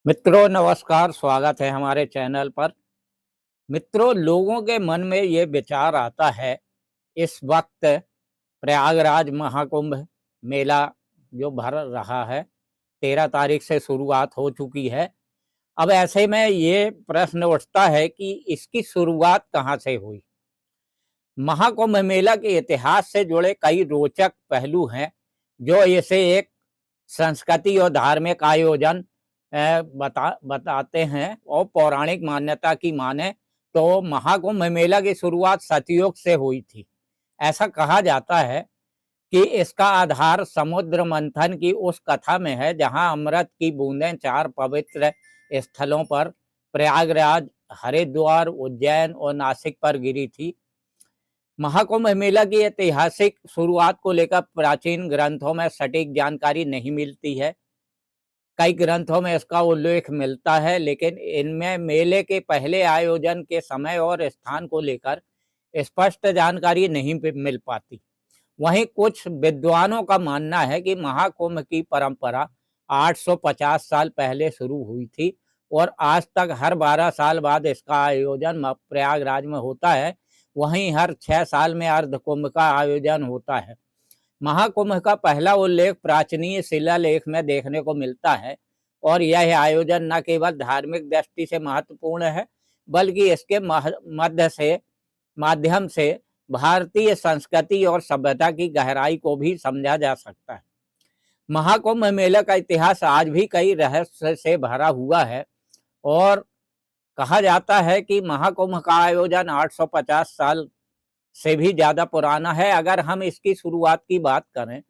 मित्रों नमस्कार, स्वागत है हमारे चैनल पर। मित्रों, लोगों के मन में ये विचार आता है इस वक्त प्रयागराज महाकुंभ मेला जो भर रहा है, 13 तारीख से शुरुआत हो चुकी है। अब ऐसे में ये प्रश्न उठता है कि इसकी शुरुआत कहाँ से हुई। महाकुंभ मेला के इतिहास से जुड़े कई रोचक पहलू हैं जो इसे एक संस्कृति और धार्मिक आयोजन बताते हैं। और पौराणिक मान्यता की माने तो महाकुंभ मेला की शुरुआत सतयुग से हुई थी। ऐसा कहा जाता है कि इसका आधार समुद्र मंथन की उस कथा में है जहां अमृत की बूंदें 4 पवित्र स्थलों पर प्रयागराज, हरिद्वार, उज्जैन और नासिक पर गिरी थी। महाकुंभ मेला की ऐतिहासिक शुरुआत को लेकर प्राचीन ग्रंथों में सटीक जानकारी नहीं मिलती है। कई ग्रंथों में इसका उल्लेख मिलता है, लेकिन इनमें मेले के पहले आयोजन के समय और स्थान को लेकर स्पष्ट जानकारी नहीं मिल पाती। वहीं कुछ विद्वानों का मानना है कि महाकुंभ की परंपरा 850 साल पहले शुरू हुई थी और आज तक हर 12 साल बाद इसका आयोजन प्रयागराज में होता है। वहीं हर 6 साल में अर्धकुंभ का आयोजन होता है। महाकुंभ का पहला उल्लेख प्राचीन शिलालेख में देखने को मिलता है और यह आयोजन न केवल धार्मिक दृष्टि से महत्वपूर्ण है, बल्कि इसके माध्यम से भारतीय संस्कृति और सभ्यता की गहराई को भी समझा जा सकता है। महाकुंभ मेले का इतिहास आज भी कई रहस्य से भरा हुआ है और कहा जाता है कि महाकुंभ का आयोजन 850 साल से भी ज़्यादा पुराना है। अगर हम इसकी शुरुआत की बात करें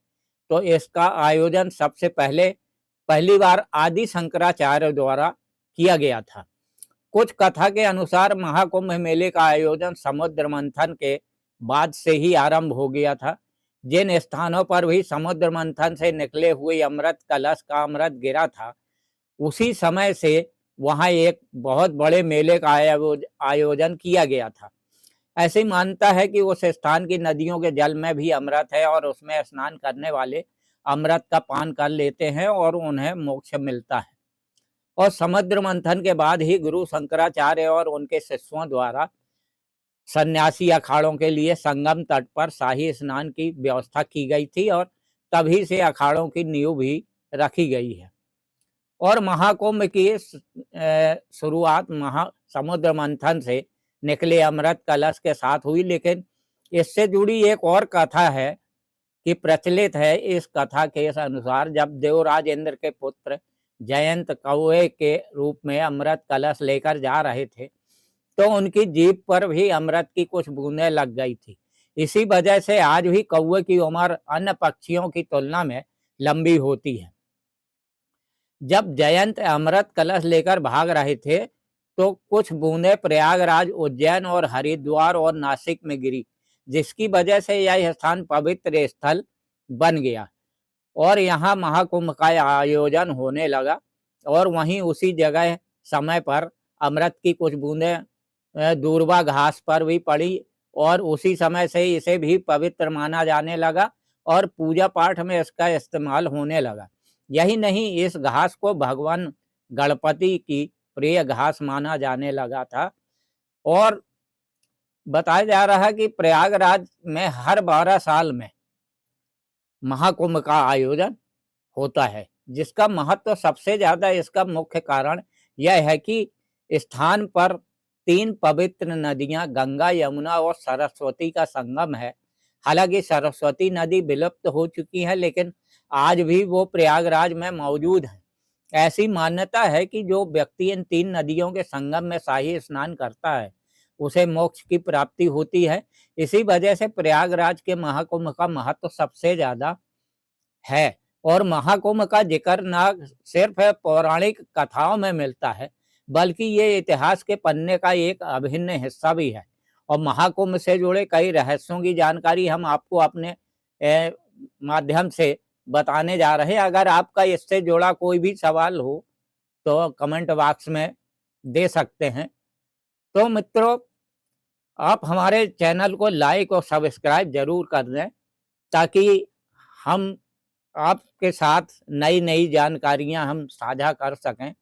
तो इसका आयोजन सबसे पहली बार आदि शंकराचार्य द्वारा किया गया था। कुछ कथा के अनुसार महाकुंभ मेले का आयोजन समुद्र मंथन के बाद से ही आरंभ हो गया था। जिन स्थानों पर भी समुद्र मंथन से निकले हुए अमृत कलश का अमृत गिरा था, उसी समय से वहां एक बहुत बड़े मेले का आयोजन किया गया था। ऐसी मान्यता है कि उस स्थान की नदियों के जल में भी अमृत है और उसमें स्नान करने वाले अमृत का पान कर लेते हैं और उन्हें मोक्ष मिलता है। और समुद्र मंथन के बाद ही गुरु शंकराचार्य और उनके शिष्यों द्वारा सन्यासी अखाड़ों के लिए संगम तट पर शाही स्नान की व्यवस्था की गई थी और तभी से अखाड़ों की नींव भी रखी गई है। और महाकुंभ की शुरुआत समुद्र मंथन से निकले अमृत कलश के साथ हुई, लेकिन इससे जुड़ी एक और कथा है कि प्रचलित है। इस कथा के अनुसार जब देवराज इंद्र के पुत्र जयंत कौवे के रूप में अमृत कलश लेकर जा रहे थे तो उनकी जीभ पर भी अमृत की कुछ बूंदें लग गई थी। इसी वजह से आज भी कौवे की उम्र अन्य पक्षियों की तुलना में लंबी होती है। जब जयंत अमृत कलश लेकर भाग रहे थे तो कुछ बूंदें प्रयागराज, उज्जैन और हरिद्वार और नासिक में गिरी, जिसकी वजह से यह स्थान पवित्र स्थल बन गया और यहाँ महाकुंभ का आयोजन होने लगा। और वहीं उसी जगह समय पर अमृत की कुछ बूंदें दूरबा घास पर भी पड़ी और उसी समय से इसे भी पवित्र माना जाने लगा और पूजा पाठ में इसका इस्तेमाल होने लगा। यही नहीं, इस घास को भगवान गणपति की प्रिय घास माना जाने लगा था। और बताया जा रहा है कि प्रयागराज में हर 12 साल में महाकुंभ का आयोजन होता है, जिसका महत्व सबसे ज्यादा इसका मुख्य कारण यह है कि स्थान पर 3 पवित्र नदियां गंगा, यमुना और सरस्वती का संगम है। हालांकि सरस्वती नदी विलुप्त हो चुकी है, लेकिन आज भी वो प्रयागराज में मौजूद है। ऐसी मान्यता है कि जो व्यक्ति इन 3 नदियों के संगम में शाही स्नान करता है उसे मोक्ष की प्राप्ति होती है। इसी वजह से प्रयागराज के महाकुंभ का महत्व सबसे ज्यादा है। और महाकुंभ का जिक्र न सिर्फ पौराणिक कथाओं में मिलता है, बल्कि ये इतिहास के पन्ने का एक अभिन्न हिस्सा भी है। और महाकुंभ से जुड़े कई रहस्यों की जानकारी हम आपको अपने माध्यम से बताने जा रहे हैं। अगर आपका इससे जुड़ा कोई भी सवाल हो तो कमेंट बॉक्स में दे सकते हैं। तो मित्रों, आप हमारे चैनल को लाइक और सब्सक्राइब जरूर कर दें ताकि हम आपके साथ नई नई जानकारियां हम साझा कर सकें।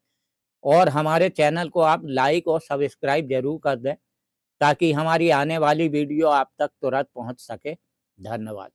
और हमारे चैनल को आप लाइक और सब्सक्राइब जरूर कर दें ताकि हमारी आने वाली वीडियो आप तक तुरंत पहुंच सके। धन्यवाद।